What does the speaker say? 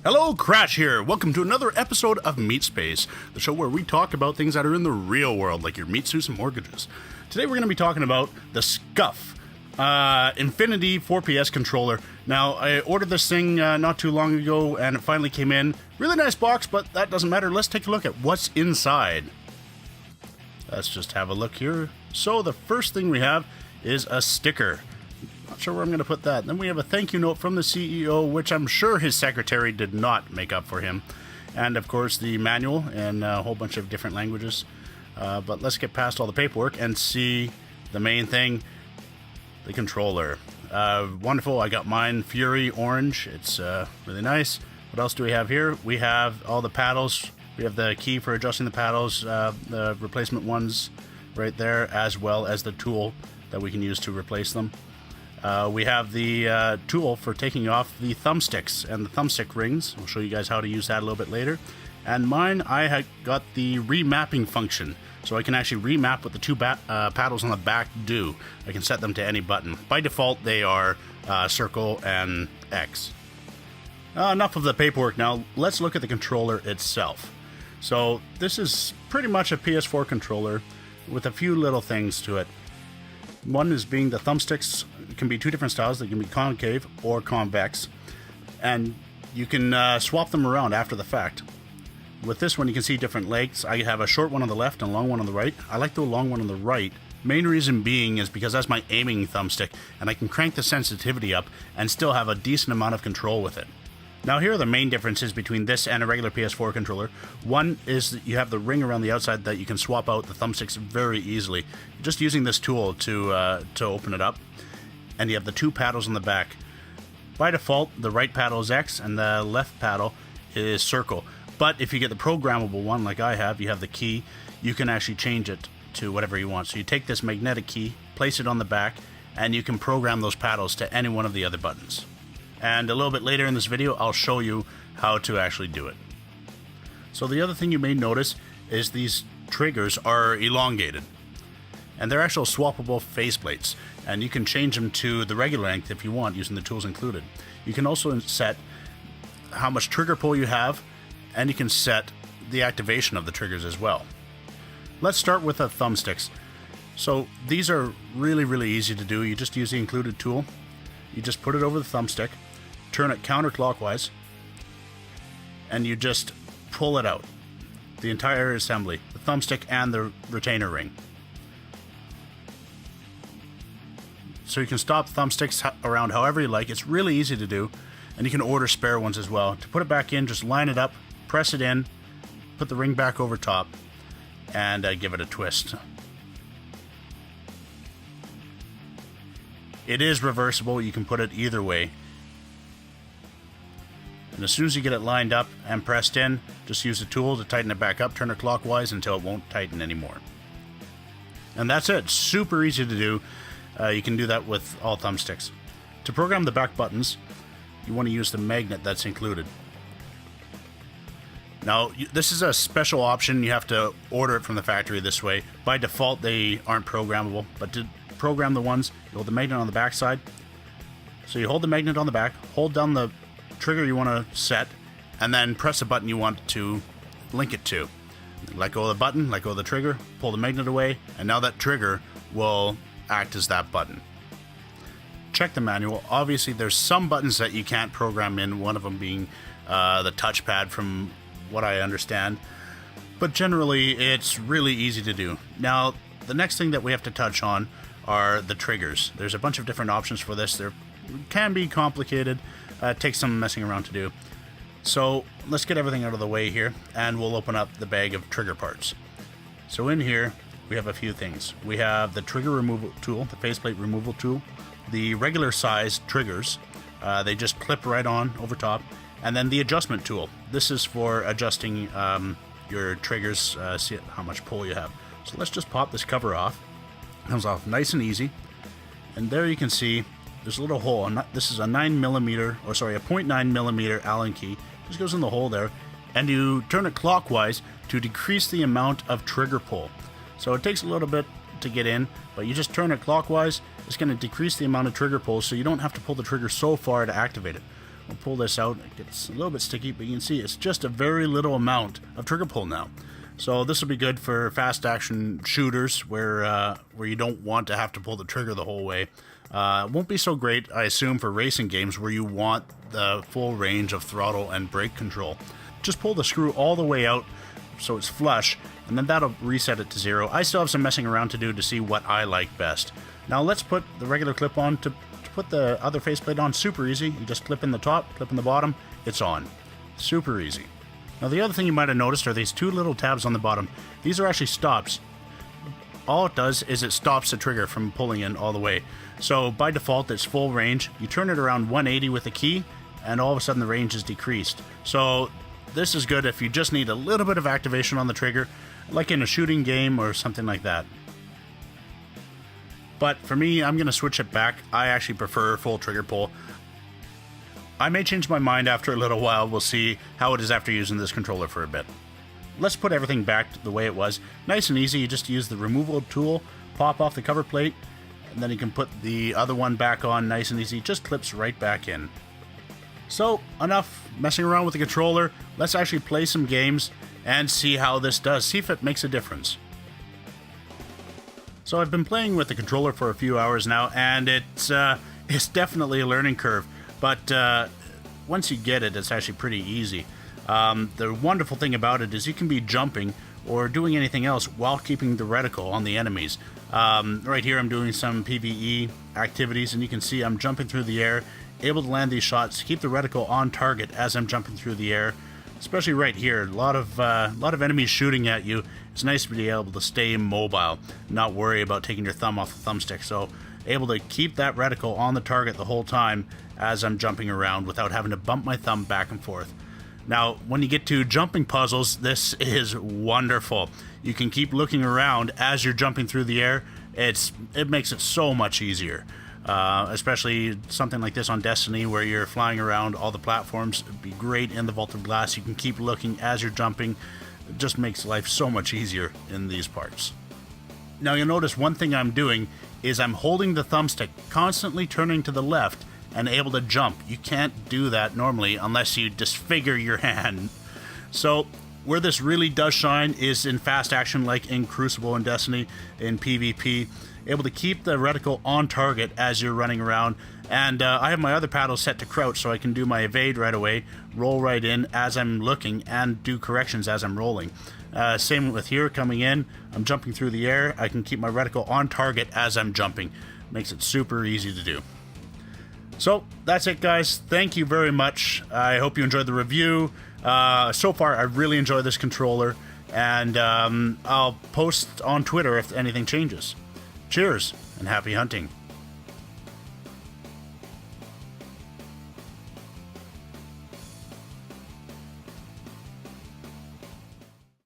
Hello, Crash here. Welcome to another episode of Meatspace, the show where we talk about things that are in the real world, like your meat suits and mortgages. Today we're going to be talking about the SCUF Infinity 4PS controller. Now, I ordered this thing not too long ago, and it finally came in. Really nice box, but that doesn't matter. Let's take a look at what's inside. Let's just have a look here. So the first thing we have is a sticker. Not sure where I'm going to put that. Then we have a thank you note from the CEO, which I'm sure his secretary did not make up for him. And of course the manual in a whole bunch of different languages. But let's get past all the paperwork and see the main thing, the controller. Wonderful. I got mine Fury Orange. It's really nice. What else do we have here? We have all the paddles. We have the key for adjusting the paddles, the replacement ones right there, as well as the tool that we can use to replace them. We have the tool for taking off the thumbsticks and the thumbstick rings. I'll show you guys how to use that a little bit later. And mine, I had got the remapping function, so I can actually remap what the two paddles on the back do. I can set them to any button. By default, they are circle and X. Enough of the paperwork now. Let's look at the controller itself. So this is pretty much a PS4 controller with a few little things to it. One is being the thumbsticks can be two different styles. They can be concave or convex, and you can swap them around after the fact. With this one, you can see different lengths. I have a short one on the left and a long one on the right. I like the long one on the right. Main reason being is because that's my aiming thumbstick, and I can crank the sensitivity up and still have a decent amount of control with it. Now, here are the main differences between this and a regular PS4 controller. One is that you have the ring around the outside that you can swap out the thumbsticks very easily, just using this tool to open it up. And you have the two paddles on the back. By default, the right paddle is X and the left paddle is circle. But if you get the programmable one, like I have, you have the key, you can actually change it to whatever you want. So you take this magnetic key, place it on the back, and you can program those paddles to any one of the other buttons. And a little bit later in this video, I'll show you how to actually do it. So the other thing you may notice is these triggers are elongated. And they're actual swappable faceplates. And you can change them to the regular length if you want, using the tools included. You can also set how much trigger pull you have, and you can set the activation of the triggers as well. Let's start with the thumbsticks. So these are really easy to do. You just use the included tool. You just put it over the thumbstick, turn it counterclockwise, and you just pull it out. The entire assembly, the thumbstick and the retainer ring. So you can stop thumbsticks around however you like. It's really easy to do, and you can order spare ones as well. To put it back in, just line it up, press it in, put the ring back over top, and give it a twist. It is reversible. You can put it either way. And as soon as you get it lined up and pressed in, just use the tool to tighten it back up, turn it clockwise until it won't tighten anymore. And that's it. Super easy to do. You can do that with all thumbsticks. To program the back buttons, you want to use the magnet that's included. Now, this is a special option. You have to order it from the factory this way. By default, they aren't programmable, but to program the ones, you hold the magnet on the back side. So you hold the magnet on the back, hold down the trigger you want to set, and then press the button you want to link it to. Let go of the button, let go of the trigger, pull the magnet away, and now that trigger will act as that button. Check the manual. Obviously, there's some buttons that you can't program in, one of them being the touchpad from what I understand. But generally, it's really easy to do. Now, the next thing that we have to touch on are the triggers. There's a bunch of different options for this. They can be complicated. It takes some messing around to do. So let's get everything out of the way here, and we'll open up the bag of trigger parts. So in here, we have a few things. We have the trigger removal tool, the faceplate removal tool, the regular size triggers. They just clip right on over top. And then the adjustment tool. This is for adjusting your triggers, see how much pull you have. So let's just pop this cover off. Comes off nice and easy, and there you can see there's a little hole. This is a 0.9 millimeter Allen key. Just goes in the hole there, and you turn it clockwise to decrease the amount of trigger pull. So it takes a little bit to get in, but you just turn it clockwise. It's going to decrease the amount of trigger pull, so you don't have to pull the trigger so far to activate it. I'll pull this out. It gets a little bit sticky, but you can see it's just a very little amount of trigger pull now. So this will be good for fast action shooters where you don't want to have to pull the trigger the whole way. It won't be so great, I assume, for racing games where you want the full range of throttle and brake control. Just pull the screw all the way out so it's flush, and then that'll reset it to 0. I still have some messing around to do to see what I like best. Now let's put the regular clip on. To put the other faceplate on, super easy. You just clip in the top, clip in the bottom, it's on. Super easy. Now the other thing you might have noticed are these two little tabs on the bottom. These are actually stops. All it does is it stops the trigger from pulling in all the way. So by default it's full range. You turn it around 180 with the key and all of a sudden the range is decreased. So this is good if you just need a little bit of activation on the trigger, like in a shooting game or something like that. But for me, I'm going to switch it back. I actually prefer full trigger pull. I may change my mind after a little while. We'll see how it is after using this controller for a bit. Let's put everything back the way it was. Nice and easy. You just use the removal tool, pop off the cover plate, and then you can put the other one back on nice and easy. Just clips right back in. So, enough messing around with the controller. Let's actually play some games and see how this does. See if it makes a difference. So I've been playing with the controller for a few hours now, and it's definitely a learning curve. But once you get it, it's actually pretty easy. The wonderful thing about it is you can be jumping or doing anything else while keeping the reticle on the enemies. Right here I'm doing some PvE activities, and you can see I'm jumping through the air, able to land these shots, keep the reticle on target as I'm jumping through the air. Especially right here, a lot of enemies shooting at you. It's nice to be able to stay mobile, not worry about taking your thumb off the thumbstick. So able to keep that reticle on the target the whole time as I'm jumping around without having to bump my thumb back and forth. Now, when you get to jumping puzzles, this is wonderful. You can keep looking around as you're jumping through the air. It makes it so much easier. Especially something like this on Destiny where you're flying around all the platforms. It'd be great in the Vault of Glass. You can keep looking as you're jumping. It just makes life so much easier in these parts. Now you'll notice one thing I'm doing is I'm holding the thumbstick, constantly turning to the left and able to jump. You can't do that normally unless you disfigure your hand. So where this really does shine is in fast action, like in Crucible and Destiny, in PvP. Able to keep the reticle on target as you're running around. And I have my other paddle set to crouch so I can do my evade right away, roll right in as I'm looking, and do corrections as I'm rolling. Same with here, coming in, I'm jumping through the air. I can keep my reticle on target as I'm jumping. Makes it super easy to do. So that's it, guys. Thank you very much. I hope you enjoyed the review. So far, I really enjoy this controller, and I'll post on Twitter if anything changes. Cheers, and happy hunting.